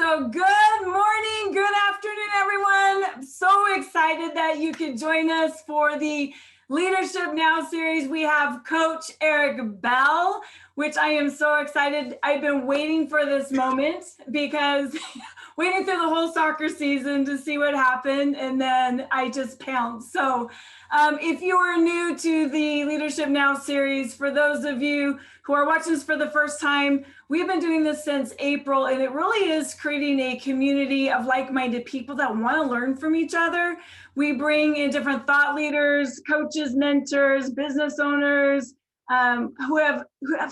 So good morning, good afternoon, everyone. I'm so excited that you could join us for the Leadership Now series. We have Coach Eric Bell, which I am so excited. I've been waiting for this moment because waiting through the whole soccer season to see what happened, and then I just pounced. So if you are new to the Leadership Now series, for those of you who are watching this for the first time, we've been doing this since April, and it really is creating a community of like-minded people that want to learn from each other. We bring in different thought leaders, coaches, mentors, business owners, who have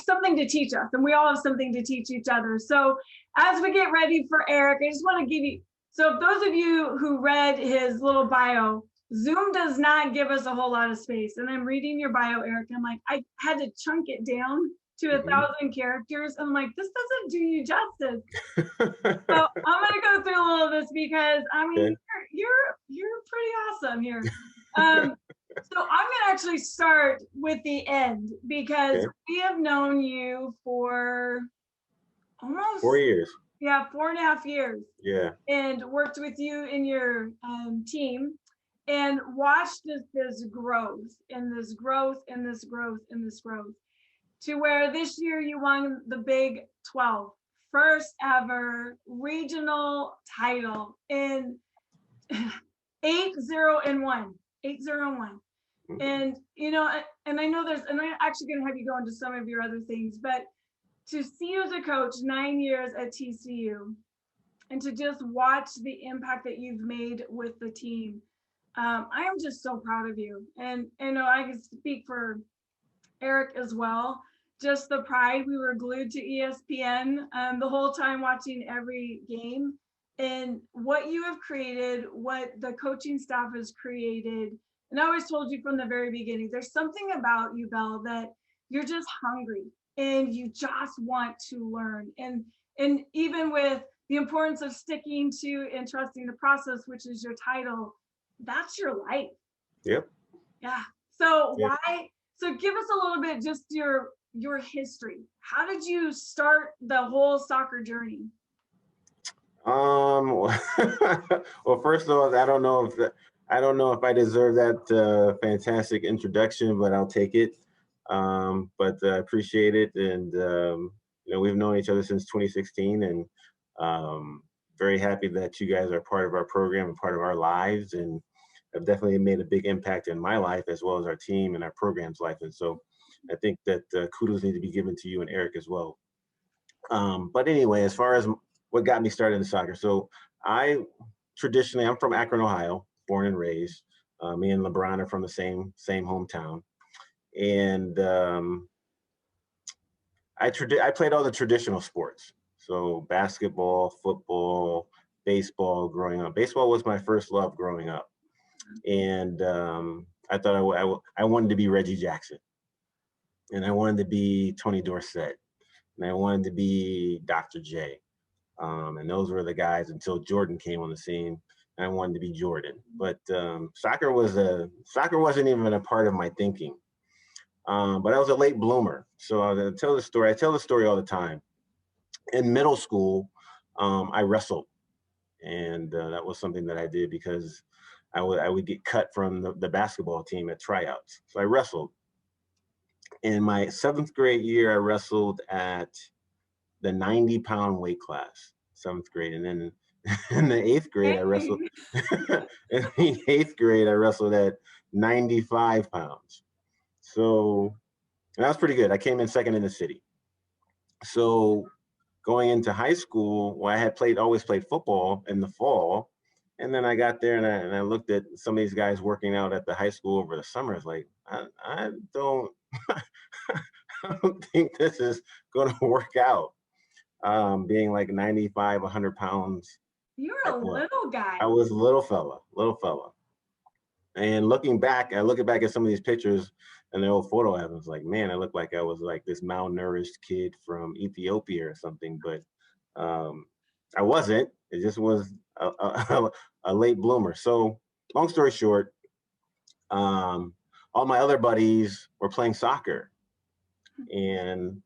something to teach us, and we all have something to teach each other. So as we get ready for Eric, I just want to give you, so if those of you who read his little bio, Zoom does not give us a whole lot of space. And I'm reading your bio, Eric. I'm like, I had to chunk it down to 1,000 characters. I'm like, this doesn't do you justice. So I'm gonna go through a little of this because I mean, you're pretty awesome here. So I'm gonna actually start with the end because we have known you for almost 4 years. Yeah, 4.5 years. Yeah. And worked with you in your team and watched this growth and this growth and this growth and this growth to where this year you won the Big 12, first ever regional title in 8-0-1. And you know, and I know and I'm actually going to have you go into some of your other things, but to see you as a coach 9 years at TCU and to just watch the impact that you've made with the team, I am just so proud of you. And you know, I can speak for Eric as well. Just the pride. We were glued to ESPN the whole time watching every game, and what you have created, what the coaching staff has created. And I always told you from the very beginning, there's something about you, Belle, that you're just hungry and you just want to learn. And even with the importance of sticking to and trusting the process, which is your title, that's your life. Yep. Yeah. So why? So give us a little bit, just your history. How did you start the whole soccer journey? Well, first of all, I don't know if I deserve that fantastic introduction, but I'll take it. But I appreciate it, and you know, we've known each other since 2016, and very happy that you guys are part of our program and part of our lives, and have definitely made a big impact in my life as well as our team and our program's life. And so I think that kudos need to be given to you and Eric as well. But anyway, as far as what got me started in soccer, so I'm from Akron, Ohio, born and raised. Me and LeBron are from the same hometown, and I played all the traditional sports, so basketball, football, baseball. Growing up, baseball was my first love growing up, and I thought I wanted to be Reggie Jackson, and I wanted to be Tony Dorsett, and I wanted to be Dr. J. And those were the guys until Jordan came on the scene. And I wanted to be Jordan, but soccer wasn't even a part of my thinking. But I was a late bloomer, so I tell the story all the time. In middle school, I wrestled, and that was something that I did because I would get cut from the basketball team at tryouts. So I wrestled. In my 7th grade year, I wrestled at the 90-pound weight class, 7th grade. And then in the 8th grade, I wrestled in the 8th grade, I wrestled at 95 pounds. So that was pretty good. I came in second in the city. So going into high school, well, I had always played football in the fall. And then I got there and I looked at some of these guys working out at the high school over the summer. It's like, I don't think this is going to work out. Being like 95, 100 pounds. You're a little guy. I was a little fella. And I look back at some of these pictures and the old photo albums, like, man, I look like I was like this malnourished kid from Ethiopia or something, but I wasn't. It just was a late bloomer. So long story short, all my other buddies were playing soccer, and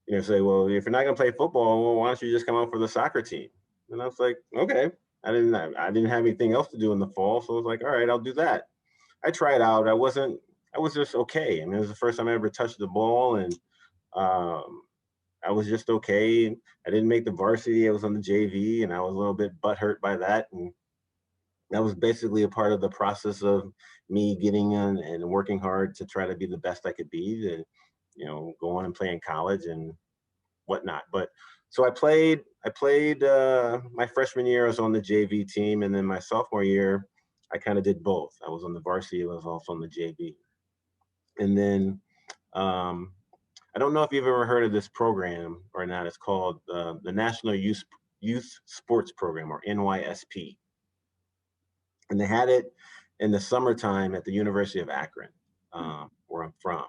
you know, say, well, if you're not going to play football, well, why don't you just come out for the soccer team? And I was like, okay. I didn't have anything else to do in the fall, so I was like, all right, I'll do that. I tried out. I was just okay. I mean, it was the first time I ever touched the ball, and um, I was just okay. I didn't make the varsity. I was on the JV, and I was a little bit butthurt by that. And that was basically a part of the process of me getting in and working hard to try to be the best I could be to, go on and play in college and whatnot. But so I played my freshman year. I was on the JV team, and then my sophomore year, I kind of did both. I was on the varsity. I was also on the JV, and then um, I don't know if you've ever heard of this program or not. It's called the National Youth Sports Program, or NYSP, and they had it in the summertime at the University of Akron, where I'm from.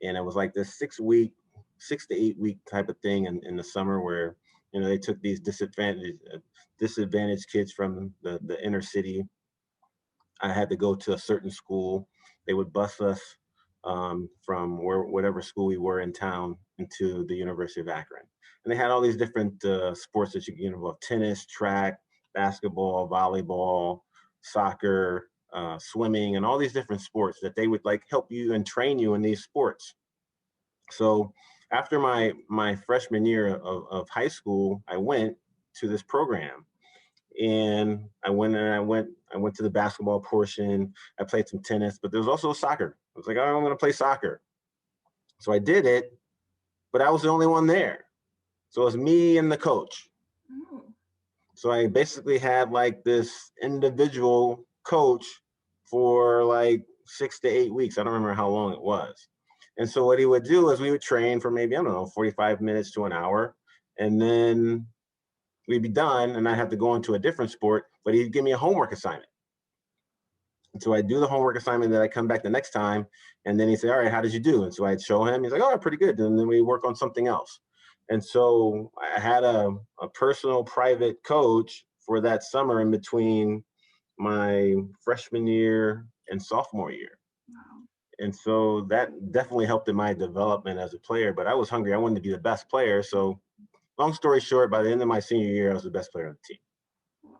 And it was like this 6 week, 6 to 8 week type of thing in the summer where they took these disadvantaged kids from the inner city. I had to go to a certain school. They would bus us from whatever school we were in town into the University of Akron. And they had all these different sports that you can get involved: tennis, track, basketball, volleyball, soccer, swimming, and all these different sports that they would like help you and train you in these sports. So after my freshman year of high school, I went to this program, and I went to the basketball portion. I played some tennis, but there was also soccer. I was like, oh, I'm going to play soccer. So I did it, but I was the only one there. So it was me and the coach. Oh. So I basically had like this individual coach for like 6 to 8 weeks. I don't remember how long it was. And so what he would do is we would train for maybe, I don't know, 45 minutes to an hour. And then we'd be done, and I'd have to go into a different sport, but he'd give me a homework assignment. And so I'd do the homework assignment, then I come back the next time, and then he'd say, all right, how did you do? And so I'd show him. He's like, oh, pretty good. And then we work on something else. And so I had a personal private coach for that summer in between my freshman year and sophomore year. Wow. And so that definitely helped in my development as a player, but I was hungry. I wanted to be the best player. So long story short, by the end of my senior year, I was the best player on the team. Wow.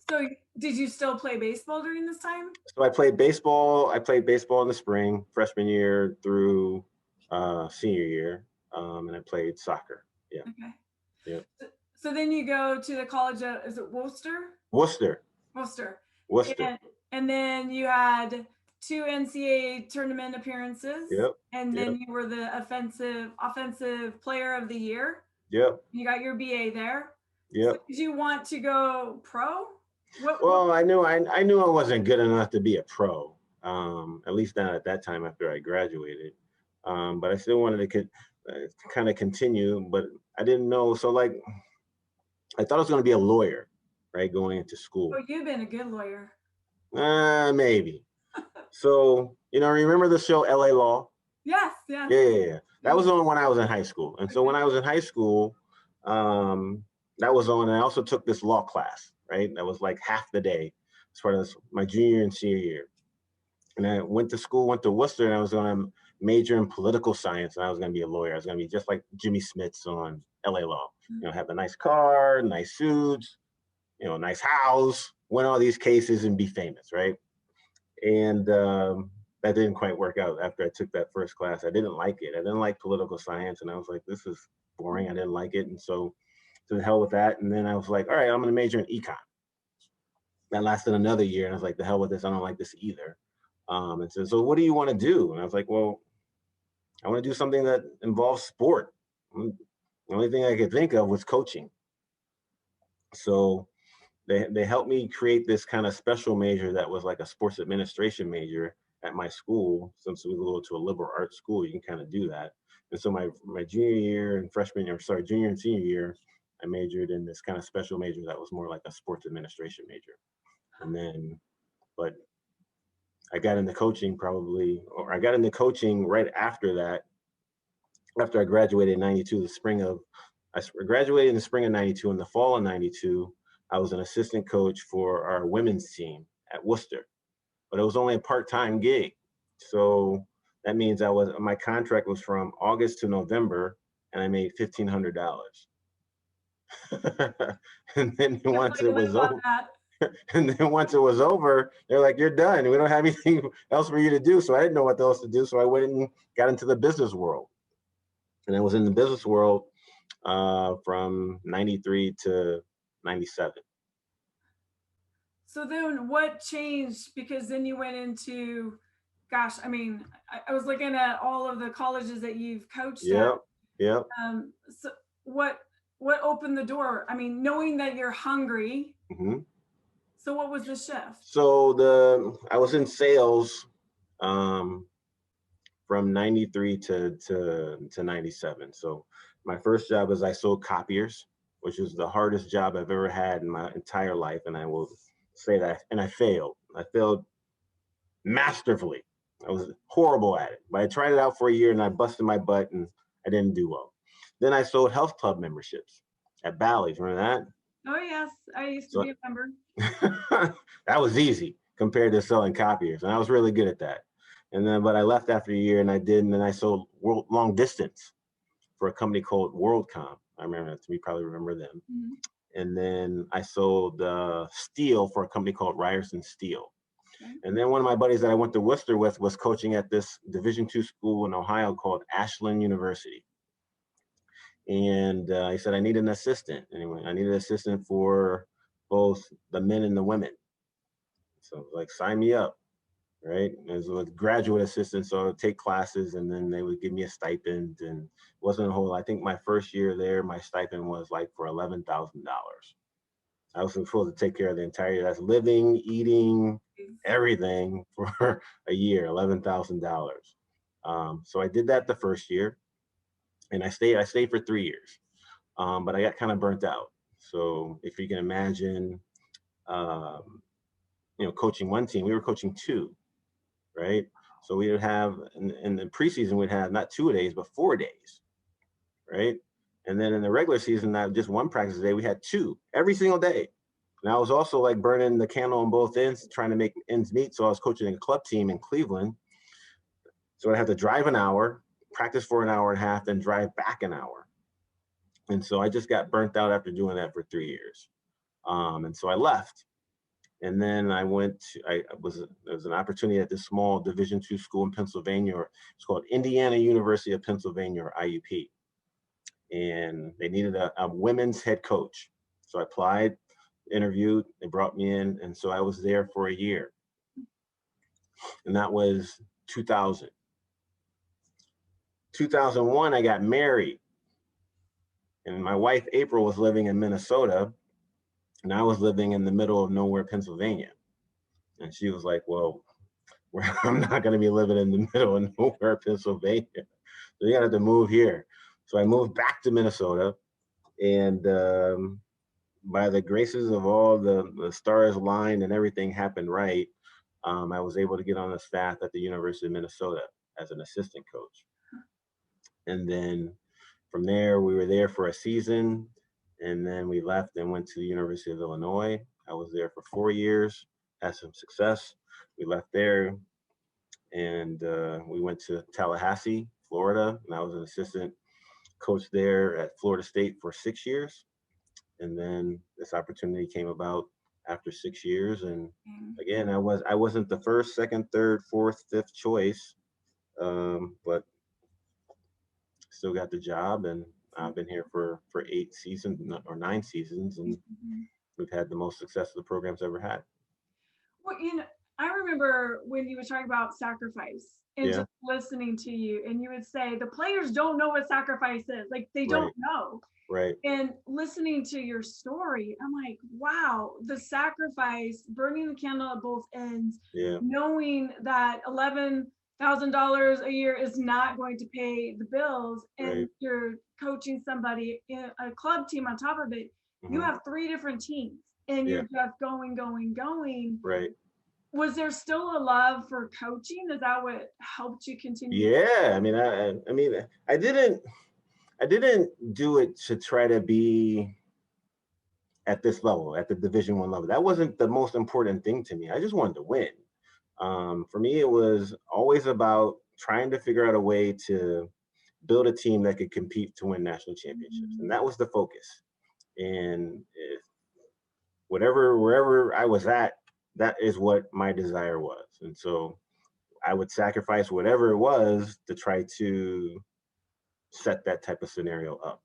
So did you still play baseball during this time? So I played baseball. I played baseball in the spring, freshman year through senior year, and I played soccer. Yeah, Okay. yeah. So then you go to the college of, is it Worcester? Worcester, Worcester. Worcester. And then you had two NCAA tournament appearances. Yep, And yep, then you were the offensive player of the year. yep, You got your BA there. So yep. did you want to go pro? Well, I knew I wasn't good enough to be a pro. At least not at that time after I graduated. But I still wanted to kind of continue, but I didn't know. So like, I thought I was going to be a lawyer, right, going into school. Oh, you've been a good lawyer. Maybe. So, remember the show LA Law? Yes, yes. Yeah. That was on when I was in high school. And so when I was in high school, that was on. And I also took this law class, right? That was like half the day as far as my junior and senior year. And I went to Worcester, and I was going to major in political science, and I was going to be a lawyer. I was going to be just like Jimmy Smits on LA Law. Have a nice car, nice suits, nice house, win all these cases and be famous, right? And that didn't quite work out after I took that first class. I didn't like it. I didn't like political science, and I was like, this is boring. I didn't like it. And so to the hell with that. And then I was like, all right, I'm going to major in econ. That lasted another year, and I was like, the hell with this. I don't like this either. And so what do you want to do? And I was like, well, I want to do something that involves sport. The only thing I could think of was coaching. So they helped me create this kind of special major that was like a sports administration major at my school. Since we go to a liberal arts school, you can kind of do that. And so my junior year and junior and senior year, I majored in this kind of special major that was more like a sports administration major. And then, but I got into coaching right after that. After I graduated in 92, I graduated in the spring of 92. In the fall of 92, I was an assistant coach for our women's team at Worcester, but it was only a part-time gig. So that means my contract was from August to November, and I made $1,500. And then once it was on over, that. and then once it was over, they're like, "You're done. We don't have anything else for you to do." So I didn't know what else to do. So I went and got into the business world, and I was in the business world from '93 to '97. So then what changed? Because then you went into, gosh, I mean, I was looking at all of the colleges that you've coached at. Yep, yep. So what opened the door? I mean, knowing that you're hungry. Hmm. So what was the shift? So I was in sales um, from '93 to '97. So my first job was I sold copiers, which was the hardest job I've ever had in my entire life, and I will say that. And I failed. I failed masterfully. I was horrible at it, but I tried it out for a year and I busted my butt and I didn't do well. Then I sold health club memberships at Bally's. Remember that? Oh yes, I used to So be a member. that was easy compared to selling copiers, and I was really good at that. And then, but I left after a year, and then I sold world long distance for a company called WorldCom. I remember that. You probably remember them. Mhm. And then I sold steel for a company called Ryerson Steel. Okay. And then one of my buddies that I went to Worcester with was coaching at this Division II school in Ohio called Ashland University. And he said, I need an assistant. Anyway, I need an assistant for both the men and the women. So like, sign me up, right? As a graduate assistant, so I would take classes and then they would give me a stipend. And it wasn't a whole, I think my first year there, my stipend was like for $11,000. I was supposed to take care of the entire year. That's living, eating, everything for a year, $11,000. So I did that the first year, and I stayed for 3 years, but I got kind of burnt out. So if you can imagine, um, coaching one team, we were coaching two, right? So we would have in the preseason we'd have not 2 days but 4 days, right? And then in the regular season, not just one practice a day, we had two every single day. And I was also like burning the candle on both ends, trying to make ends meet. So I was coaching a club team in Cleveland. So I had to drive an hour, practice for an hour and a half, then drive back an hour. And so I just got burnt out after doing that for 3 years. And so I left. And then I went to, there was an opportunity at this small Division II school in Pennsylvania. It's called Indiana University of Pennsylvania, or IUP. And they needed a women's head coach. So I applied, interviewed, they brought me in. And so I was there for a year. And that was 2000. 2001, I got married. And my wife, April, was living in Minnesota. And I was living in the middle of nowhere, Pennsylvania. And she was like, well, I'm not going to be living in the middle of nowhere, Pennsylvania. So you got to have to move here. So I moved back to Minnesota. And by the graces of all the stars aligned and everything happened right, I was able to get on the staff at the University of Minnesota as an assistant coach. And then from there, we were there for a season. And then we left and went to the University of Illinois. I was there for 4 years, had some success. We left there and we went to Tallahassee, Florida. And I was an assistant coach there at Florida State for 6 years. And then this opportunity came about after 6 years. And again, I wasn't the first, second, third, fourth, fifth choice, but still got the job. And I've been here for 8 seasons or 9 seasons, and we've had the most success the program's ever had. Well, I remember when you were talking about sacrifice and Yeah. just listening to you, and you would say the players don't know what sacrifice is. Like they don't Right. know. Right. And listening to your story, I'm like, wow, the sacrifice, burning the candle at both ends, Yeah. knowing that $11,000 a year is not going to pay the bills, and Right. you're coaching somebody in a club team on top of it. You Mhm. have 3 different teams, and Yeah. you're just going, going, going. Right. Was there still a love for coaching? Is that what helped you continue? Yeah. I mean, I didn't do it to try to be at this level, at the Division I level. That wasn't the most important thing to me. I just wanted to win. For me, it was always about trying to figure out a way to build a team that could compete to win national championships, and that was the focus. And wherever I was at, that is what my desire was. And so I would sacrifice whatever it was to try to set that type of scenario up.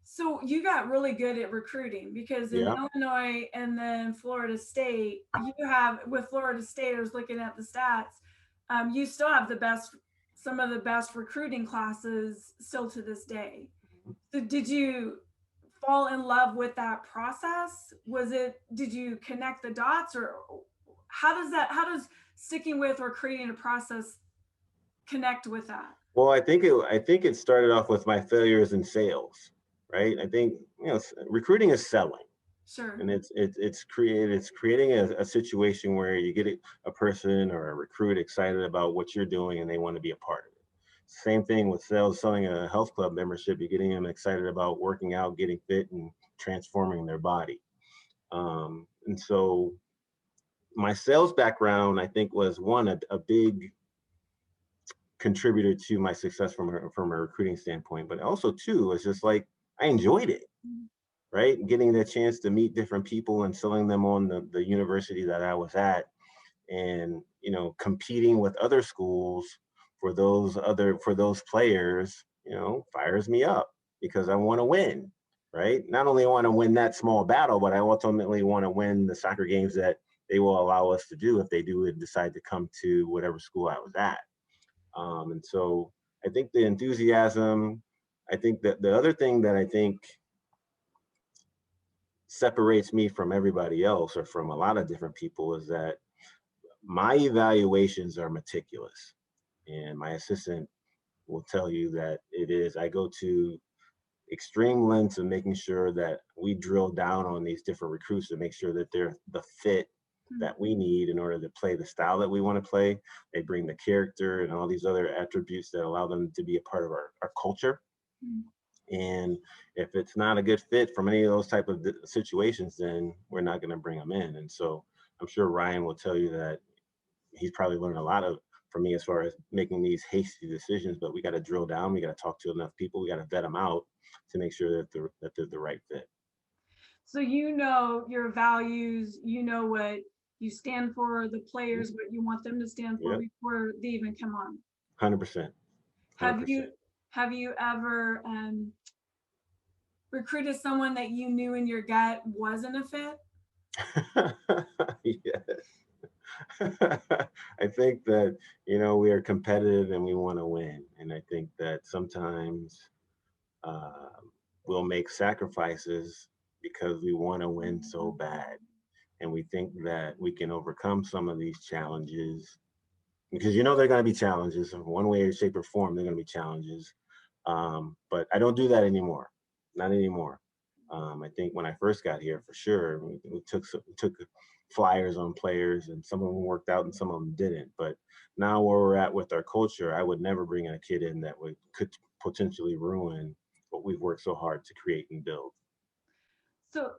So you got really good at recruiting because in Yeah. Illinois and then Florida State, you have with Florida State, I was looking at the stats, you still have some of the best recruiting classes still to this day. So did you fall in love with that process? Did you connect the dots, or how does sticking with or creating a process connect with that? Well, I think it started off with my failures in sales, right? I think recruiting is selling, Sure. and it's creating a situation where you get a person or a recruit excited about what you're doing and they want to be a part of it. Same thing with sales, selling a health club membership. You're getting them excited about working out, getting fit, and transforming their body. And so my sales background, I think, was one a big contributor to my success from a recruiting standpoint, but also two, it's just like I enjoyed it, right? Getting the chance to meet different people and selling them on the university that I was at, and competing with other schools for those players, fires me up because I want to win, right? Not only want to win that small battle, but I ultimately want to win the soccer games that they will allow us to do if they do decide to come to whatever school I was at. And so I think the enthusiasm, I think that the other thing that I think separates me from everybody else or from a lot of different people is that my evaluations are meticulous. And my assistant will tell you that it is. I go to extreme lengths of making sure that we drill down on these different recruits to make sure that they're the fit that we need in order to play the style that we want to play. They bring the character and all these other attributes that allow them to be a part of our culture. Mm. And if it's not a good fit from any of those type of situations, then we're not going to bring them in. And so I'm sure Ryan will tell you that he's probably learned a lot of from me as far as making these hasty decisions, but we got to drill down. We got to talk to enough people. We got to vet them out to make sure that they're the right fit. So you know your values, you know what you stand for, the players, what you want them to stand for Yep. before they even come on. 100%. Have 100%. you have you ever recruited someone that you knew in your gut wasn't a fit? Yes. I think that, we are competitive and we want to win. And I think that sometimes uh, we'll make sacrifices because we want to win so bad. And we think that we can overcome some of these challenges because they're going to be challenges in one way, shape, or form. They're going to be challenges. But I don't do that anymore. Not anymore. I think when I first got here, for sure, we took flyers on players, and some of them worked out, and some of them didn't. But now where we're at with our culture, I would never bring a kid in that could potentially ruin what we've worked so hard to create and build. So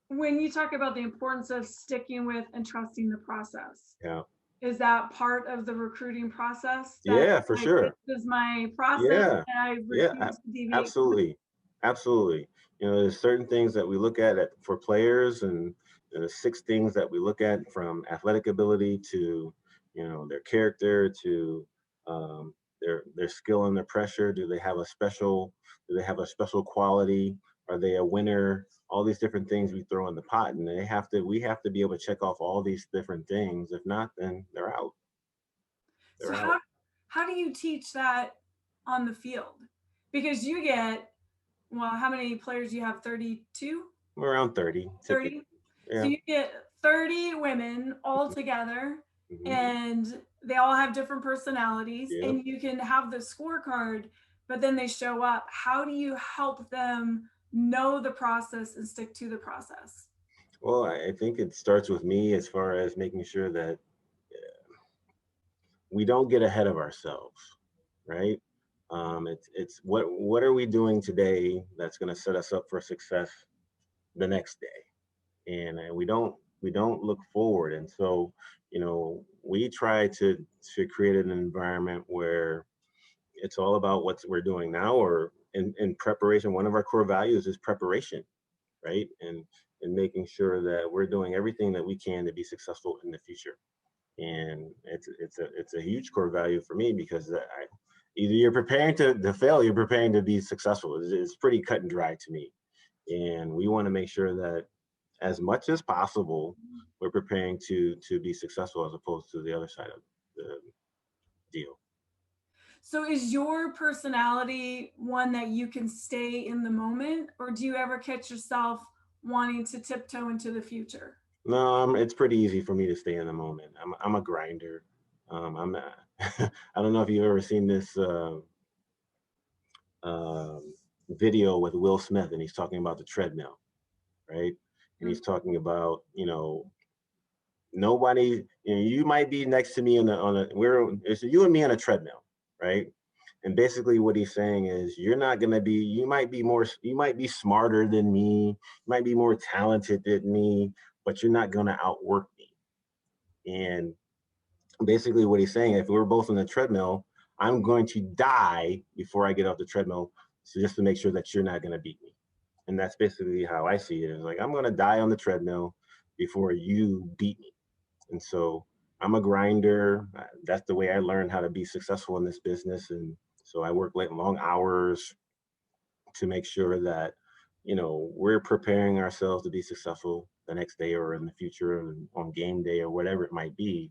when you talk about the importance of sticking with and trusting the process, Yeah. is that part of the recruiting process that Yeah, for like sure. this is my process Yeah. and I Yeah. refuse to deviate from it? Absolutely. Absolutely. There's certain things that we look at for players, and there's 6 things that we look at, from athletic ability to, their character to their skill under pressure. Do they have a special quality? Are they a winner? All these different things we throw in the pot, and we have to be able to check off all these different things. If not, then they're out. So They're out. how do you teach that on the field? Because you get, well, how many players do you have? 32? We're around 30 30? typically. So Yeah. you get 30 women all together Hmm. and they all have different personalities Yep. and you can have the scorecard, but then they show up. How do you help them know the process and stick to the process? Well, I think it starts with me as far as making sure that we don't get ahead of ourselves, right? It's what are we doing today that's going to set us up for success the next day, and we don't look forward. And so, we try to create an environment where it's all about what we're doing now, or in preparation, one of our core values is preparation, right? And making sure that we're doing everything that we can to be successful in the future. And it's a huge core value for me because either you're preparing to fail, you're preparing to be successful. It's pretty cut and dry to me. And we want to make sure that as much as possible, we're preparing to be successful as opposed to the other side of the deal. So is your personality one that you can stay in the moment, or do you ever catch yourself wanting to tiptoe into the future? No, it's pretty easy for me to stay in the moment. I'm a grinder. I'm not, I don't know if you've ever seen this um video with Will Smith, and he's talking about the treadmill, right? And he's talking about, nobody, you might be next to me it's you and me on a treadmill, right? And basically what he's saying is you're not going to be, you might be smarter than me, you might be more talented than me, but you're not going to outwork me. And basically what he's saying, if we're both on the treadmill, I'm going to die before I get off the treadmill, so just to make sure that you're not going to beat me. And that's basically how I see it. It's like, I'm going to die on the treadmill before you beat me. And so I'm a grinder. That's the way I learned how to be successful in this business. And so I work late, long hours to make sure that, we're preparing ourselves to be successful the next day or in the future and on game day or whatever it might be.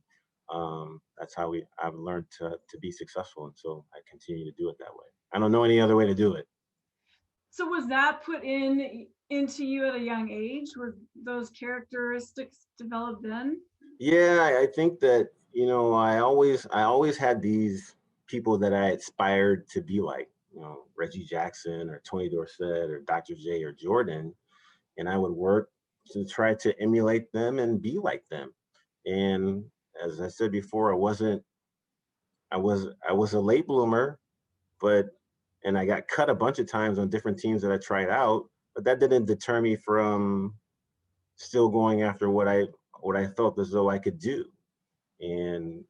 That's how I've learned to be successful. And so I continue to do it that way. I don't know any other way to do it. So was that put into you at a young age? Were those characteristics developed then? Yeah, I think that, I always had these people that I aspired to be like, Reggie Jackson or Tony Dorsett or Dr. J or Jordan. And I would work to try to emulate them and be like them. And as I said before, I was a late bloomer, and I got cut a bunch of times on different teams that I tried out, but that didn't deter me from still going after what I felt as though I could do. And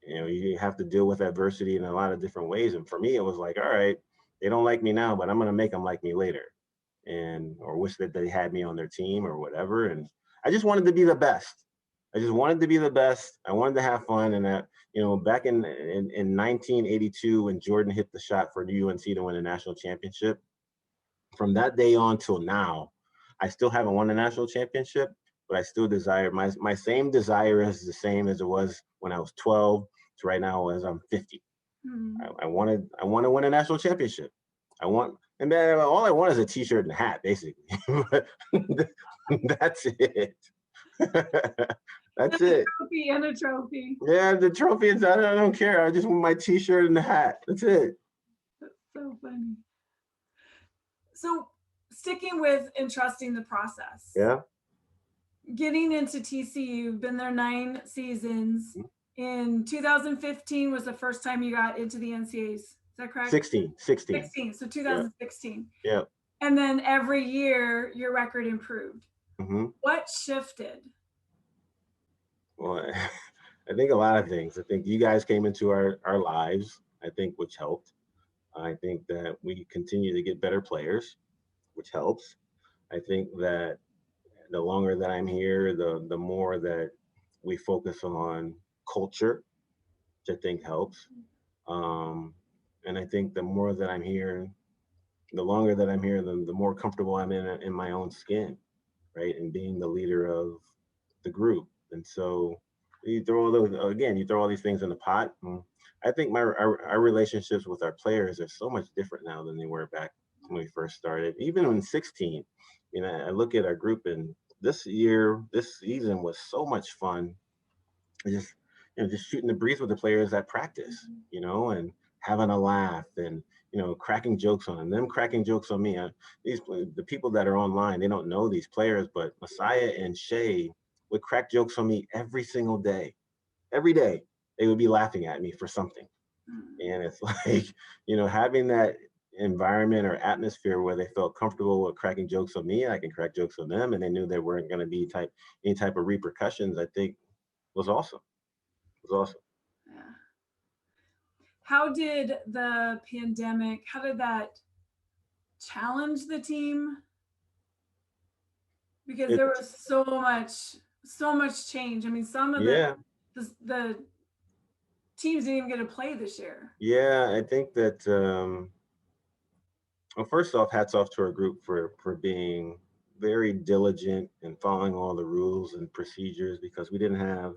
you have to deal with adversity in a lot of different ways. And for me, it was like, all right, they don't like me now, but I'm going to make them like me later, and or wish that they had me on their team or whatever. And I just wanted to be the best. I just wanted to be the best. I wanted to have fun. And that, back in 1982, when Jordan hit the shot for the UNC to win a national championship, from that day on till now, I still haven't won a national championship, but I still desire my same desire is the same as it was when I was 12 to right now as I'm 50. I want to win a national championship. And then all I want is a T-shirt and a hat, basically. But that's it. That's it. Trophy and a trophy. Yeah, the trophy is, I don't care. I just want my T-shirt and the hat. That's it. That's so funny. So sticking with entrusting the process. Yeah. Getting into TCU, you've been there 9 seasons. In 2015 was the first time you got into the NCAAs. Is that correct? 16. So 2016. Yeah. And then every year your record improved. Mm-hmm. What shifted? Well, I think a lot of things. I think you guys came into our lives, I think, which helped. I think that we continue to get better players, which helps. I think that the longer that I'm here, the more that we focus on culture, which I think helps. And I think the more that I'm here, the longer that I'm here, the more comfortable I'm in my own skin, right? And being the leader of the group. And so you throw all these things in the pot. I think our relationships with our players are so much different now than they were back when we first started. Even in 16, I look at our group, and this season was so much fun. Just just shooting the breeze with the players at practice, and having a laugh and cracking jokes on them cracking jokes on me. The people that are online, they don't know these players, but Messiah and Shay would crack jokes on me every single day. Every day they would be laughing at me for something. And it's like, having that environment or atmosphere where they felt comfortable with cracking jokes on me, I can crack jokes on them, and they knew there weren't going to be any type of repercussions, I think was awesome. It was awesome. Yeah. how did the pandemic, how did that challenge the team? Because there It's was so much change. I mean, some of yeah, the teams didn't even get to play this year. yeah. I think that well, first off, hats off to our group for being very diligent and following all the rules and procedures because we didn't have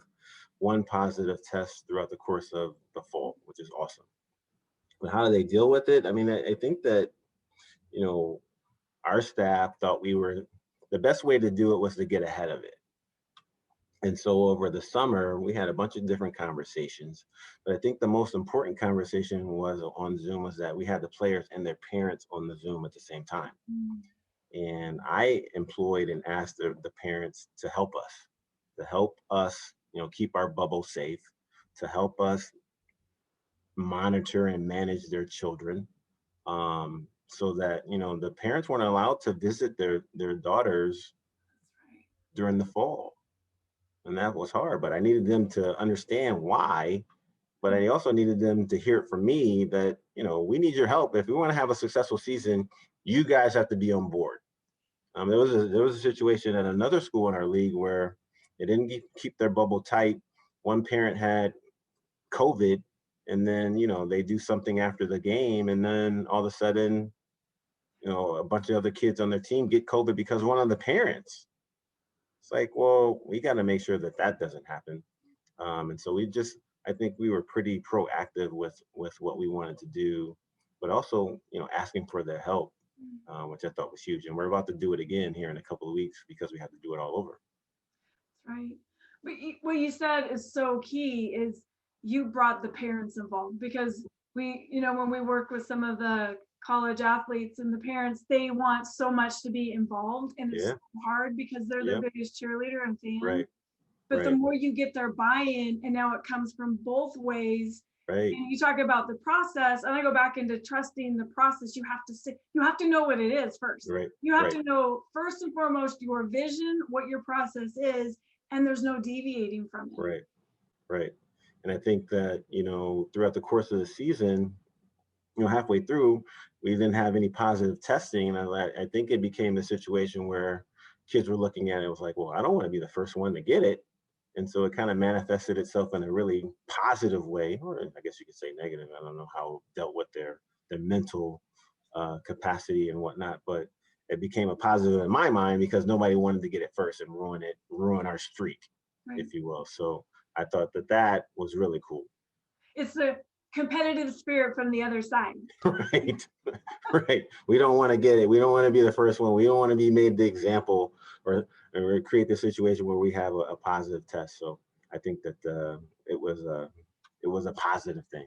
one positive test throughout the course of the fall, which is awesome. But how do they deal with it? I mean, I think that you know our staff thought we were the best way to do it was to get ahead of it. And so over the summer, we had a bunch of different conversations. But I think the most important conversation was on Zoom was that we had the players and their parents on the Zoom at the same time. Mm. And I employed and asked the parents to help us, keep our bubble safe, to help us monitor and manage their children, so that the parents weren't allowed to visit their daughters That's during the fall, and that was hard. But I needed them to understand why. But right. I also needed them to hear it from me that we need your help if we want to have a successful season. You guys have to be on board. There was a situation at another school in our league where they didn't keep their bubble tight. One parent had COVID, and then they do something after the game, and then all of a sudden, a bunch of other kids on their team get COVID because one of the parents. It's like, well, we got to make sure that that doesn't happen. And so I think we were pretty proactive with what we wanted to do, but also, asking for their help, which I thought was huge. And we're about to do it again here in a couple of weeks because we have to do it all over. That's right. But what you said is so key is you brought the parents involved because when we work with some of the college athletes and the parents, they want so much to be involved and it's Yeah. so hard because they're the Yep. biggest cheerleader and fan. Right. But the Right. more you get their buy-in, and now it comes from both ways. Right. And you talk about the process, and I go back into trusting the process. You have to know what it is first. Right. You have Right. to know first and foremost your vision, what your process is, and there's no deviating from it. Right. Right. And I think that, throughout the course of the season, halfway through, we didn't have any positive testing. And I think it became a situation where kids were looking at it, was like, well, I don't want to be the first one to get it. And so it kind of manifested itself in a really positive way, or I guess you could say negative. I don't know how it dealt with their mental capacity and whatnot, but it became a positive in my mind because nobody wanted to get it first and ruin our streak, Right. if you will. So I thought that was really cool. It's the competitive spirit from the other side. Right. Right. We don't want to get it. We don't want to be the first one. We don't want to be made the example, or create the situation where we have a positive test. So I think that it was a positive thing.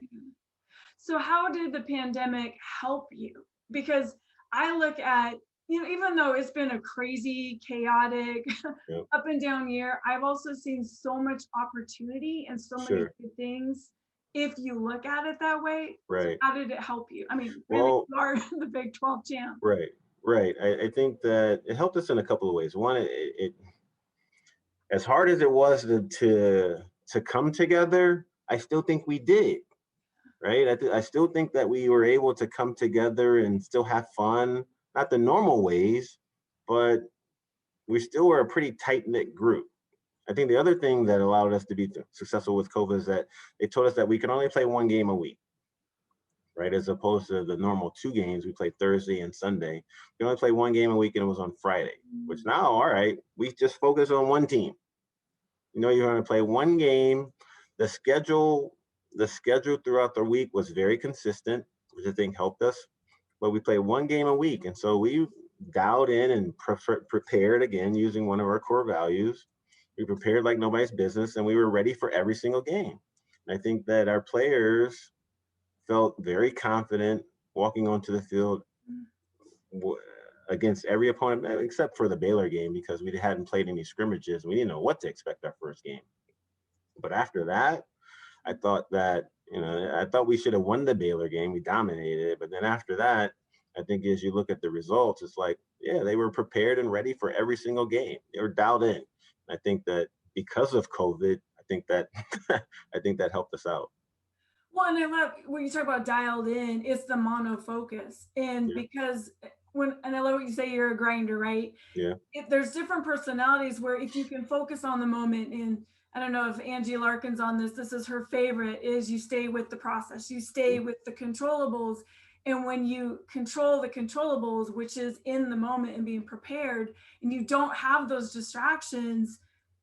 So how did the pandemic help you? Because I look at, even though it's been a crazy, chaotic, Yep. up and down year, I've also seen so much opportunity and so many Sure. good things if you look at it that way. So Right. how did it help you? I mean, really, Well, you are the Big 12 champ. right. Right. I think that it helped us in a couple of ways. One, as hard as it was to come together, I still think we did. Right. I still think that we were able to come together and still have fun, not the normal ways, but we still were a pretty tight knit group. I think the other thing that allowed us to be successful with COVID is that they told us that we can only play one game a week, right? As opposed to the normal two games, we played Thursday and Sunday. We only play one game a week and it was on Friday, which now, all right, we just focus on one team. You're going to play one game. The schedule, the schedule throughout the week was very consistent, which I think helped us. But we played one game a week, and so we dialed in and prepared again using one of our core values. We prepared like nobody's business, and we were ready for every single game. And I think that our players felt very confident walking onto the field against every opponent, except for the Baylor game, because we hadn't played any scrimmages. We didn't know what to expect our first game. But after that, I thought we should have won the Baylor game. We dominated it. But then after that, I think as you look at the results, it's like, yeah, they were prepared and ready for every single game. They were dialed in. I think that because of COVID, I think that I think that helped us out. Well, and I love when you talk about dialed in, it's the monofocus. And Yeah, because and I love what you say, you're a grinder, right? yeah, There's different personalities where if you can focus on the moment, and I don't know if Angie Larkin's on this is her favorite, is you stay with the process, you stay mm, with the controllables. And when you control the controllables, which is in the moment and being prepared, and you don't have those distractions,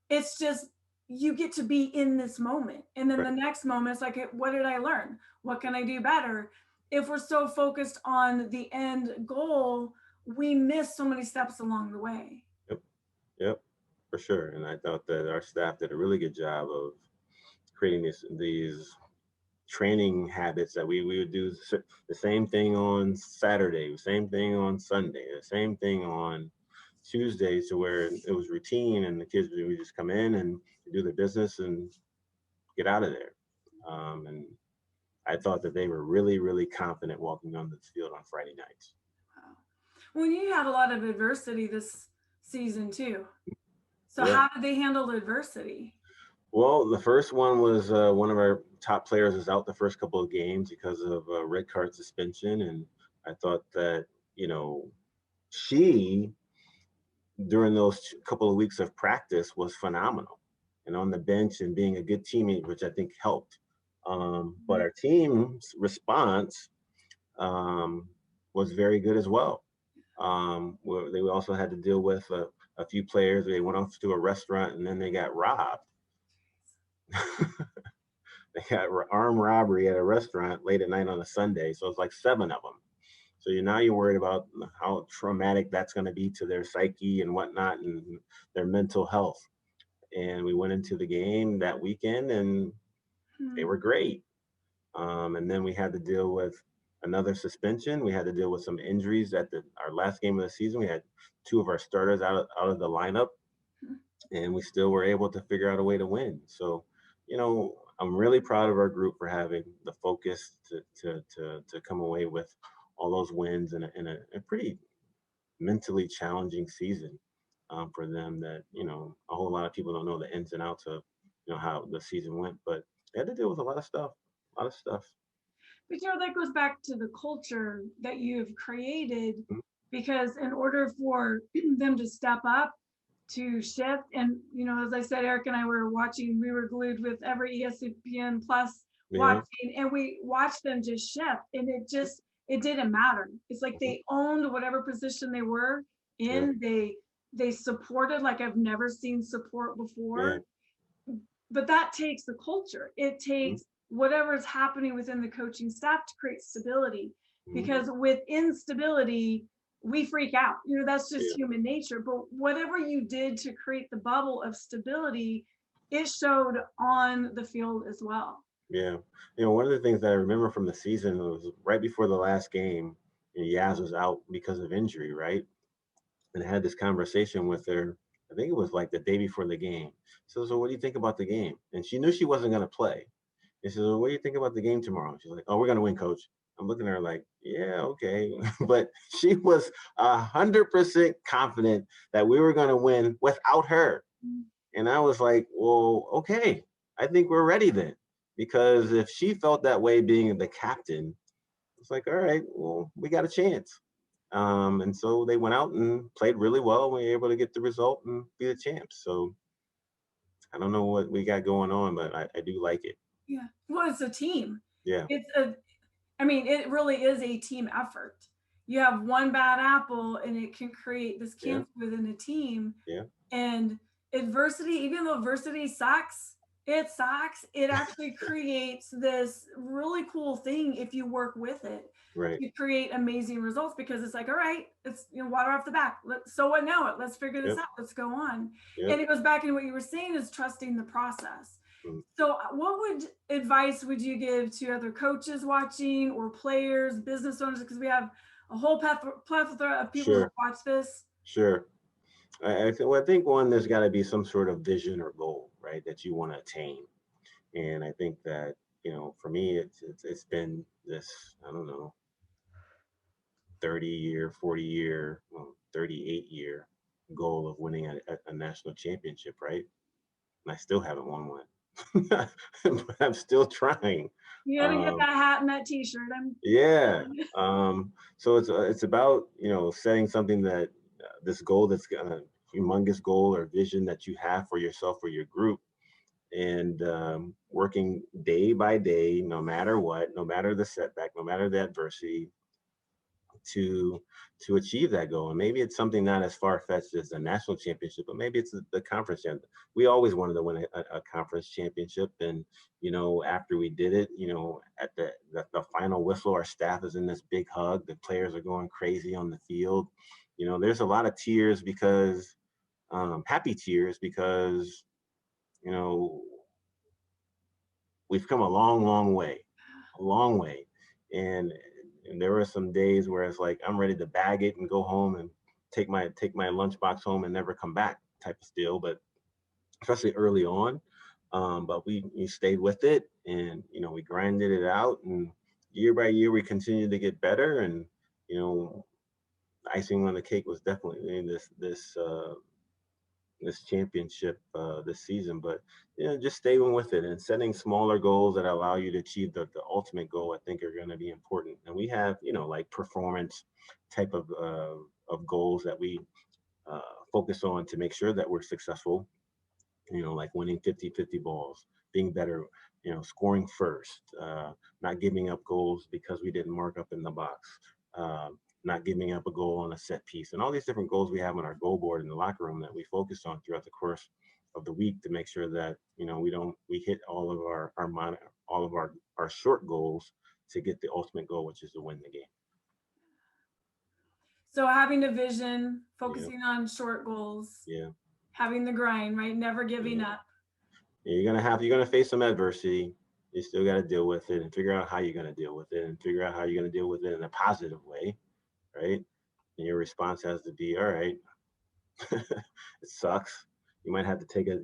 it's just you get to be in this moment. And then right. the next moment, it's like, what did I learn? What can I do better? If we're so focused on the end goal, we miss so many steps along the way. Yep, yep, for sure. And I thought that our staff did a really good job of creating these training habits that we would do the same thing on Saturday, the same thing on Sunday, the same thing on Tuesday, to where it was routine and the kids would just come in and do their business and get out of there. And I thought that they were really, really confident walking onto the field on Friday nights. Wow. Well, you had a lot of adversity this season too. So Yeah. how did they handle the adversity? Well, the first one was one of our top players was out the first couple of games because of a red card suspension. And I thought that, you know, she during those couple of weeks of practice was phenomenal and on the bench and being a good teammate, which I think helped. But our team's response um, was very good as well. They also had to deal with a few players. They went off to a restaurant and then they got robbed. They got armed robbery at a restaurant late at night on a Sunday. So it's like 7 of them. So now you're worried about how traumatic that's going to be to their psyche and whatnot and their mental health. And we went into the game that weekend and they Hmm. were great. And then we had to deal with another suspension. We had to deal with some injuries at our last game of the season. We had 2 of our starters out of the lineup, and we still were able to figure out a way to win. So, I'm really proud of our group for having the focus to come away with all those wins in a pretty mentally challenging season for them. That a whole lot of people don't know the ins and outs of how the season went, but they had to deal with a lot of stuff, a lot of stuff. But that goes back to the culture that you've created, Mhm. because in order for them to step up, to shift, and as I said, Eric and I were watching, we were glued with every ESPN Plus Yeah. watching, and we watched them just shift, and it didn't matter. It's like Mhm. they owned whatever position they were Yeah. in. They supported like I've never seen support Yeah. before. But that takes the culture. It Mhm. takes whatever is happening within the coaching staff to create stability. Mhm. Because with instability, we freak out. That's just Yeah. human nature. But whatever you did to create the bubble of stability, it showed on the field as well. Yeah. One of the things that I remember from the season was right before the last game, Yaz was out because of injury, right? And I had this conversation with her. I think it was like the day before the game. So what do you think about the game? And she knew she wasn't going to play. And she said, well, what do you think about the game tomorrow? She's like, oh, we're going to win, coach. I'm looking at her like, yeah, okay. But she was 100% confident that we were going to win without her. And I was like, well, okay, I think we're ready then. Because if she felt that way being the captain, it's like, all right, well, we got a chance. And so they went out and played really well. We were able to get the result and be the champs. So I don't know what we got going on, but I do like it. Yeah. Well, it's a team. Yeah. It's a I mean, it really is a team effort. You have one bad apple and it can create this Yeah. cancer within a team. Yeah. And adversity, even though adversity sucks, it actually creates this really cool thing if you work with it. Right. You create amazing results because it's like, all right, it's water off the back. So what now? Let's figure this Yep. out. Let's go on. Yep. And it goes back into what you were saying is trusting the process. Mm. So, what advice would you give to other coaches watching or players, business owners? Because we have a whole plethora of people that Sure. watch this. Sure. I think one, there's got to be some sort of vision or goal, right, that you want to attain. And I think that, for me, it's been this, I don't know, 30-year, 40-year, well, 38-year goal of winning a national championship, right? And I still haven't won one. but I'm still trying. You gotta get Um, that hat and that t-shirt. I'm yeah. So it's about, setting something that this goal that's a humongous goal or vision that you have for yourself or your group, and working day by day, no matter what, no matter the setback, no matter the adversity, to achieve that goal. And maybe it's something not as far-fetched as a national championship, but maybe it's the conference championship. We always wanted to win a conference championship, and after we did it, at the final whistle, our staff is in this big hug, the players are going crazy on the field. There's a lot of tears, because happy tears, because you know we've come a long, long way, a long way. And there were some days where it's like I'm ready to bag it and go home and take my lunchbox home and never come back, type of deal. But especially early on, but we stayed with it, and we grinded it out, and year by year we continued to get better. And you know, icing on the cake was definitely this championship this season. But just staying with it and setting smaller goals that allow you to achieve the ultimate goal, I think, are going to be important. And we have like performance type of goals that we uh, focus on to make sure that we're successful, like winning 50-50 balls, being better, scoring first, not giving up goals because we didn't mark up in the box, not giving up a goal on a set piece, and all these different goals we have on our goal board in the locker room that we focus on throughout the course of the week to make sure that we hit all of our short goals to get the ultimate goal, which is to win the game. so having a vision, Yeah, focusing on short goals, yeah, having the grind, right? Never giving yeah. up. You're gonna face some adversity. You still got to deal with it and figure out how you're gonna deal with it, and figure out how you're gonna deal with it in a positive way, right? And your response has to be, all right, it sucks. You might have to take a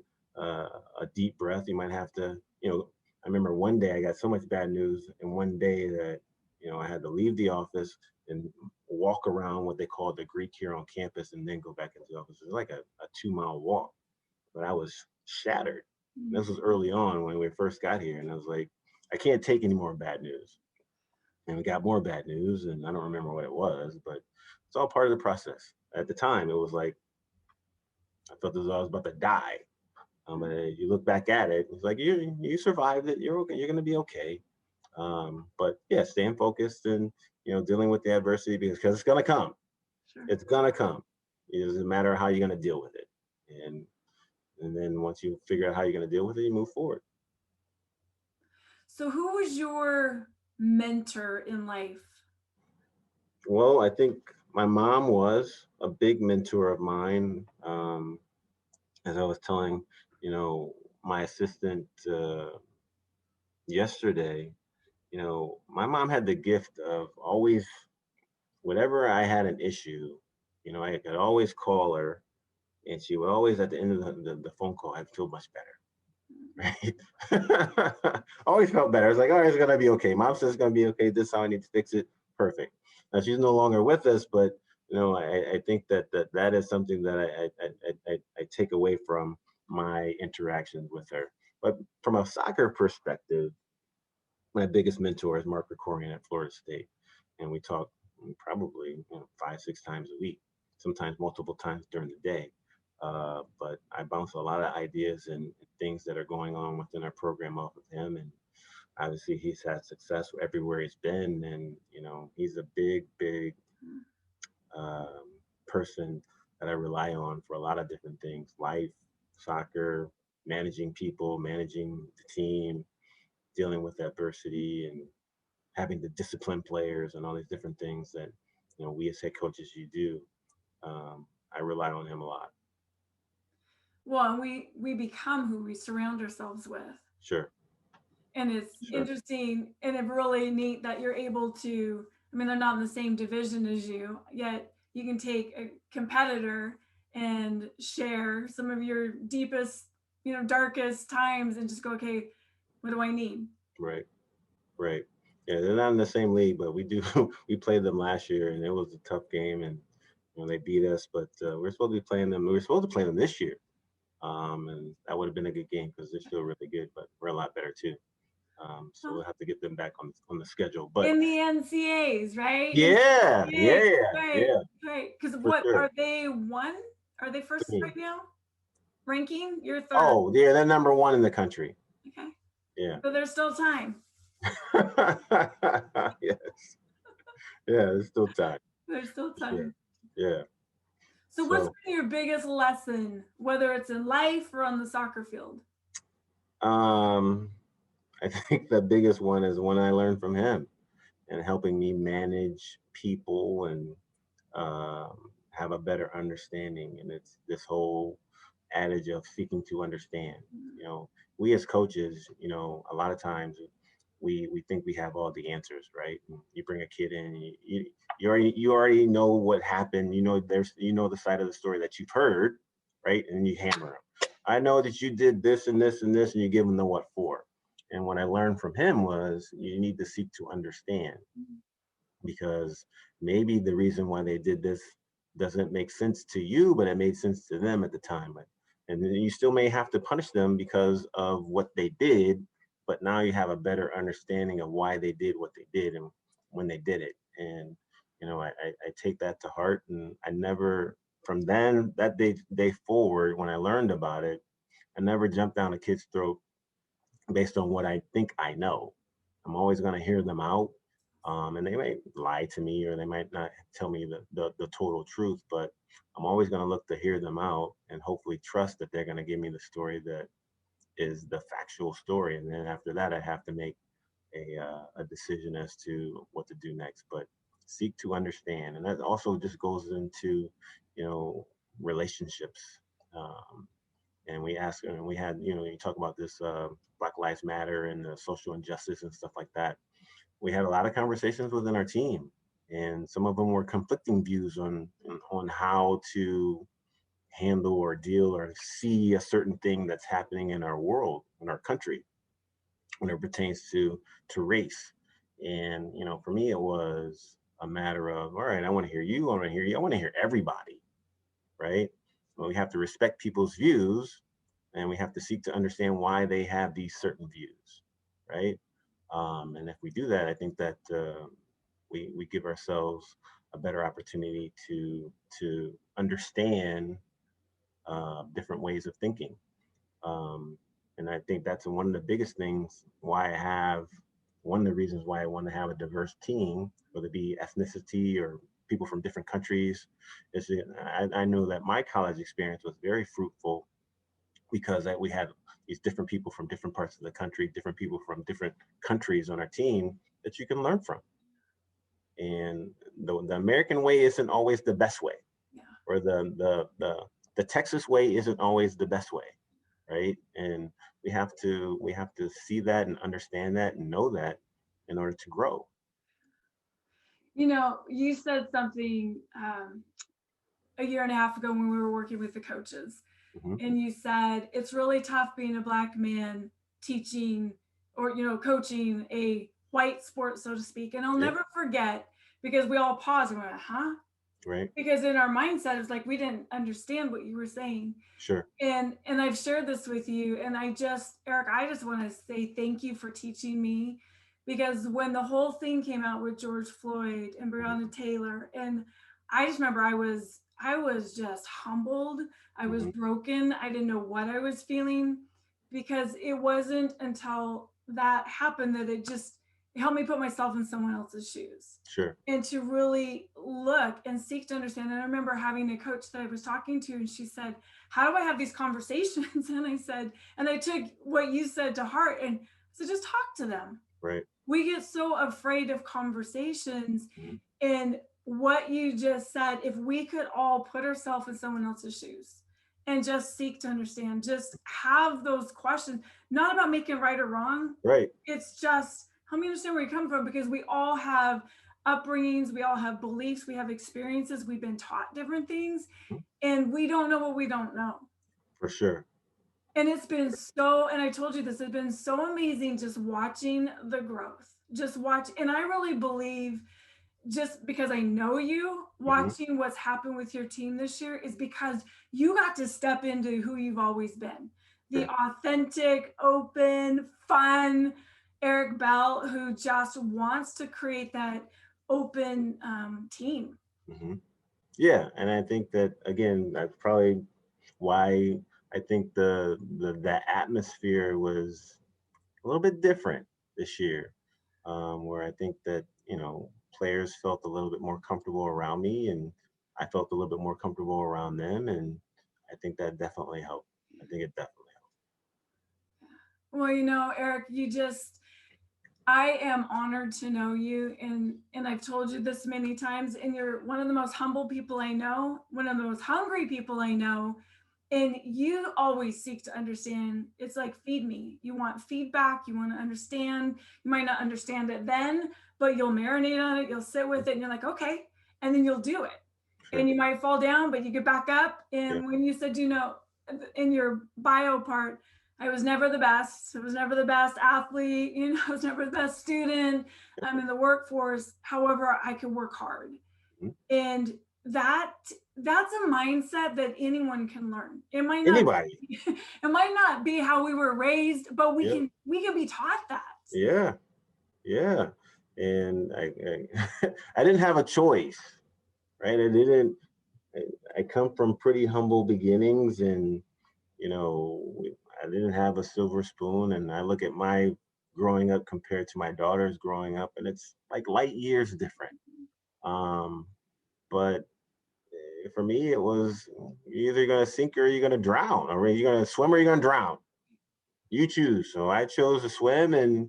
deep breath. You might have to, I remember one day I got so much bad news in one day that I had to leave the office and walk around what they call the Greek here on campus, and then go back into the office. It was like a 2 mile walk, but I was shattered. This was early on when we first got here, and I was like, I can't take any more bad news. And we got more bad news, and I don't remember what it was, but it's all part of the process. At the time, it was like I felt as though I was about to die. And you look back at it, it's like you survived it. You're okay. You're gonna be okay. But yeah, staying focused and dealing with the adversity, because it's gonna come. Sure. It's gonna come. It doesn't matter how you're gonna deal with it. And then once you figure out how you're gonna deal with it, you move forward. So who was your mentor in life? Well, I think my mom was a big mentor of mine. As I was telling, my assistant yesterday, my mom had the gift of always, whenever I had an issue, I could always call her, and she would always, at the end of the phone call, I'd feel much better, right? Always felt better. I was like, all right, it's going to be okay. Mom says it's going to be okay. This is how I need to fix it. Perfect. Now she's no longer with us, but I think that is something that I take away from my interactions with her. But from a soccer perspective, my biggest mentor is Mark Krikorian at Florida State, and we talk probably 5-6 times a week, sometimes multiple times during the day. But I bounce a lot of ideas and things that are going on within our program off of him, and obviously he's had success everywhere he's been, and he's a big um, person that I rely on for a lot of different things: life, soccer, managing people, managing the team, dealing with adversity, and having to discipline players, and all these different things that we as head coaches you do. I rely on him a lot. Well, we become who we surround ourselves with. Sure, And it's sure, interesting and it's really neat that you're able to, I mean, they're not in the same division as you, yet you can take a competitor and share some of your deepest, darkest times and just go, okay, what do I need? right, right. Yeah, they're not in the same league, but we do. We played them last year, and it was a tough game, and they beat us. But we're supposed to be playing them. We were supposed to play them this year, And that would have been a good game because they're still really good, but we're a lot better too. So Oh, we'll have to get them back on the schedule. But in the NCAs, right? In yeah, the yeah, NCAs, yeah, right, yeah, right. Because for what sure. are they one? Are they first Three. right now? Ranking? You're third. Oh, yeah, they're number one in the country. Okay. Yeah. So there's still time. Yes. Yeah, there's still time. There's still For sure. time. Yeah. So what's So been your biggest lesson, whether it's in life or on the soccer field? um I think the biggest one is one I learned from him and helping me manage people and have a better understanding. And it's this whole adage of seeking to understand. You know, we as coaches, you know, a lot of times we think we have all the answers, right? And you bring a kid in, you already know what happened. You know, the side of the story that you've heard, right? And you hammer them. I know that you did this and this and this, and you give them the what for. And what I learned from him was you need to seek to understand because maybe the reason why they did this doesn't make sense to you, but it made sense to them at the time. And then you still may have to punish them because of what they did, but now you have a better understanding of why they did what they did and when they did it. And I take that to heart, and I never from then that day forward when I learned about it, I never jumped down a kid's throat based on what I think I know. I'm always going to hear them out. And they might lie to me or they might not tell me the total truth, but I'm always going to look to hear them out and hopefully trust that they're going to give me the story that is the factual story. And then after that, I have to make a decision as to what to do next. But seek to understand. And that also just goes into, you know, relationships. Um, and we ask and we had you talk about this Black Lives Matter and the social injustice and stuff like that. We had a lot of conversations within our team, and some of them were conflicting views on how to handle or deal or see a certain thing that's happening in our world, in our country, when it pertains to race. And for me it was a matter of, all right, I want to hear you, I want to hear you, I want to hear everybody, right? Well, we have to respect people's views, and we have to seek to understand why they have these certain views, right? And if we do that, I think that we give ourselves a better opportunity to understand different ways of thinking. Um, and I think that's one of the biggest things why I have one of the reasons why I want to have a diverse team, whether it be ethnicity or people from different countries, is that I know that my college experience was very fruitful because we had these different people from different parts of the country, different people from different countries on our team that you can learn from. And the American way isn't always the best way, Yeah. or the Texas way isn't always the best way, right? And we have to see that and understand that and know that in order to grow. You said something a year and a half ago when we were working with the coaches, Hmm. and you said it's really tough being a Black man teaching or coaching a white sport, so to speak. And I'll Yeah, never forget, because we all paused and went, huh? right. Because in our mindset it's like we didn't understand what you were saying. Sure. And I've shared this with you, and Eric, I just want to say thank you for teaching me, because when the whole thing came out with George Floyd and Hmm. Breonna Taylor, and I just remember I was just humbled. I was Hmm. broken. I didn't know what I was feeling, because it wasn't until that happened that it helped me put myself in someone else's shoes Sure. and to really look and seek to understand. And I remember having a coach that I was talking to, and she said, how do I have these conversations? And I said, and I took what you said to heart, and I said, just talk to them. Right. We get so afraid of conversations. Hmm. And what you just said, if we could all put ourselves in someone else's shoes and just seek to understand, just have those questions, not about making right or wrong. Right. It's just help me understand where you come from, because we all have upbringings, we all have beliefs, we have experiences, we've been taught different things, Mhm. and we don't know what we don't know. For sure. And it's been so, and I told you this, it's been so amazing just watching the growth, just watch. And I really believe just because I know you, watching what's happened with your team this year is because you got to step into who you've always been. The Sure. authentic, open, fun Eric Bell, who just wants to create that open team. Yeah, and I think that again, that's probably why I think the atmosphere was a little bit different this year, where I think that players felt a little bit more comfortable around me, and I felt a little bit more comfortable around them, and I think that definitely helped. I think it definitely Well, Eric, I am honored to know you, and I've told you this many times, and you're one of the most humble people I know, one of the most hungry people I know, and you always seek to understand. It's like feed me. You want feedback, you want to understand. You might not understand it then, but you'll marinate on it, you'll sit with it, and you're like, okay, and then you'll do it. sure. And you might fall down, but you get back up. Yeah. And when you said, in your bio part, I was never the best. I was never the best athlete. I was never the best student. I'm in the workforce. However, I can work hard. Mhm. And that's a mindset that anyone can learn. Anybody. It might not be how we were raised, but we Yep. can be taught that. Yeah. Yeah. And I didn't have a choice, right? I come from pretty humble beginnings, and I didn't have a silver spoon, and I look at my growing up compared to my daughter's growing up, and it's like light years different. Um, but for me, it was you're either gonna sink or you're gonna drown, or you're gonna swim or you're gonna drown. You choose. So I chose to swim, and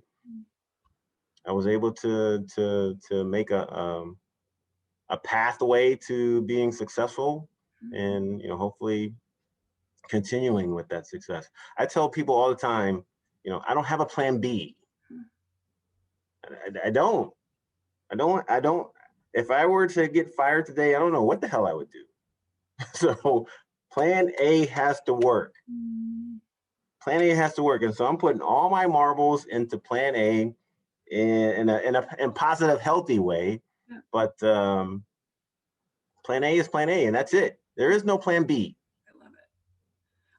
I was able to make a pathway to being successful, and hopefully continuing with that success. I tell people all the time, I don't have a plan B. I don't. I don't. I don't. If I were to get fired today, I don't know what the hell I would do. So plan A has to work. Plan A has to work. And so I'm putting all my marbles into plan A in a positive, healthy way. Yeah. But plan A is plan A, and that's it. There is no plan B. I love it.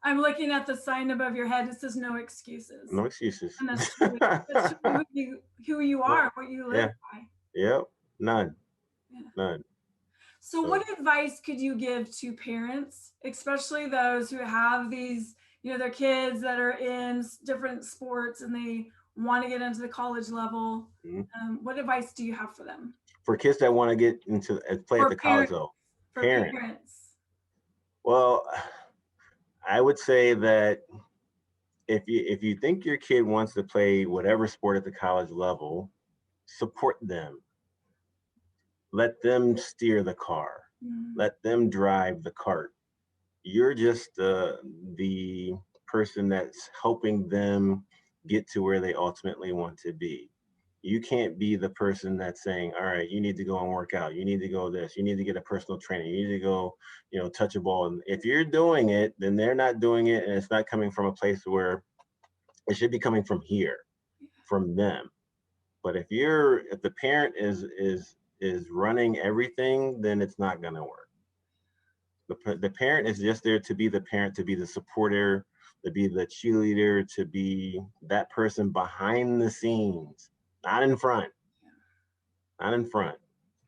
I'm looking at the sign above your head. It says no excuses. No excuses. And that's truly who you are, what you live by. Yep. None. Yeah. None. So what advice could you give to parents, especially those who have these, their kids that are in different sports and they want to get into the college level? What advice do you have for them? For kids that want to get into play at the college level? For parents. Well, I would say that if you think your kid wants to play whatever sport at the college level, support them. Let them steer the car. Let them drive the cart. You're just the person that's helping them get to where they ultimately want to be. You can't be the person that's saying, all right, you need to go and work out. You need to go this. You need to get a personal trainer. You need to go, touch a ball. And if you're doing it, then they're not doing it. And it's not coming from a place where it should be coming from here, from them. But if the parent is running everything, then it's not going to work. The parent is just there to be the parent, to be the supporter, to be the cheerleader, to be that person behind the scenes, not in front, not in front.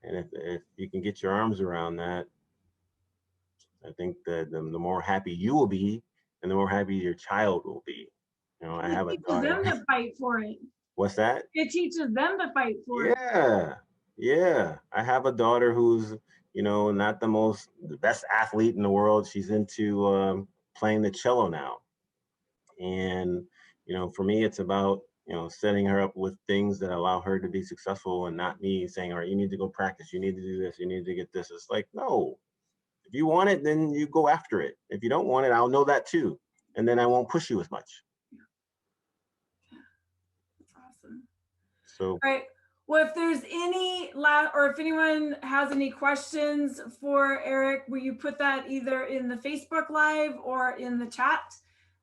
And if you can get your arms around that, I think that the more happy you will be, and the more happy your child will be. I have a daughter. It teaches them to fight for it. What's that? It teaches them to fight for it. Yeah. I have a daughter who's, not the best athlete in the world. She's into playing the cello now. And, for me, it's about, setting her up with things that allow her to be successful, and not me saying, all right, you need to go practice. You need to do this. You need to get this. It's like, no, if you want it, then you go after it. If you don't want it, I'll know that too. And then I won't push you as much. That's awesome. So, all right. Well, if there's or if anyone has any questions for Eric, will you put that either in the Facebook Live or in the chat?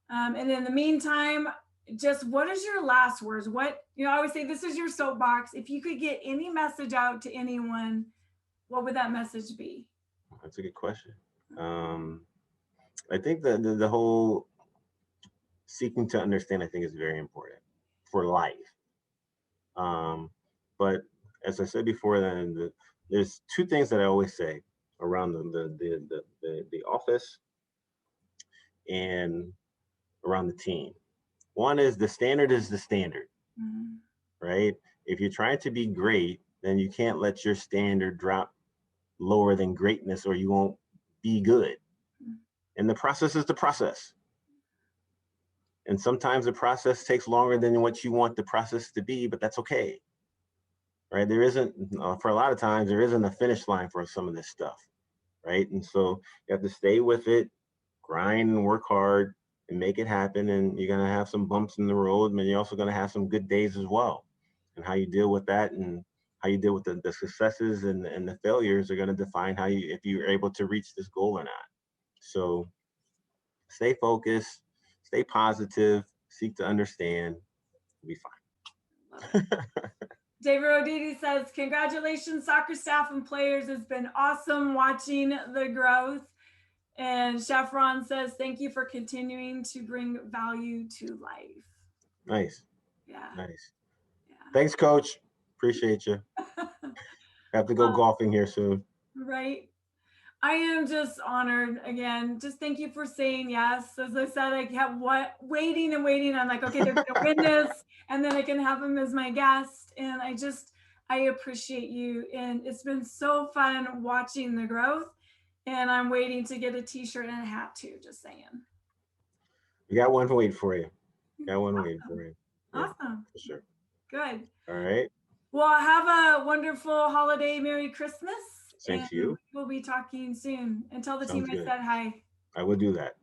And in the meantime, just what is your last words? What, I always say this is your soapbox. If you could get any message out to anyone, what would that message be? That's a good question. I think the whole seeking to understand, I think, is very important for life. But as I said before, then there's two things that I always say around the office and around the team. One is the standard is the standard, right? If you're trying to be great, then you can't let your standard drop lower than greatness or you won't be good. And the process is the process. And sometimes the process takes longer than what you want the process to be, but that's okay. Right? There isn't, for a lot of times, there isn't a finish line for some of this stuff. Right? And so you have to stay with it, grind and work hard and make it happen. And you're going to have some bumps in the road, and you're also going to have some good days as well. And how you deal with that and how you deal with the successes and the failures are going to define how you, if you're able to reach this goal or not. So stay focused, stay positive, seek to understand, you'll be fine. David Roditi says, congratulations, soccer staff and players. It's been awesome watching the growth. And Chef Ron says, thank you for continuing to bring value to life. Nice. Yeah. Nice. Yeah. Thanks, Coach. Appreciate you. Have to go golfing here soon. Right. I am just honored again. Just thank you for saying yes. As I said, I kept waiting and waiting. I'm like, okay, they're going to win this, and then I can have him as my guest. And I appreciate you. And it's been so fun watching the growth. And I'm waiting to get a t-shirt and a hat too, just saying. We got one waiting for you. Got one waiting for you. Yeah, awesome. for sure. Good. All right. Well, have a wonderful holiday. Merry Christmas. Same to you. We'll be talking soon. And tell the Sounds team I good. said hi. I will do that.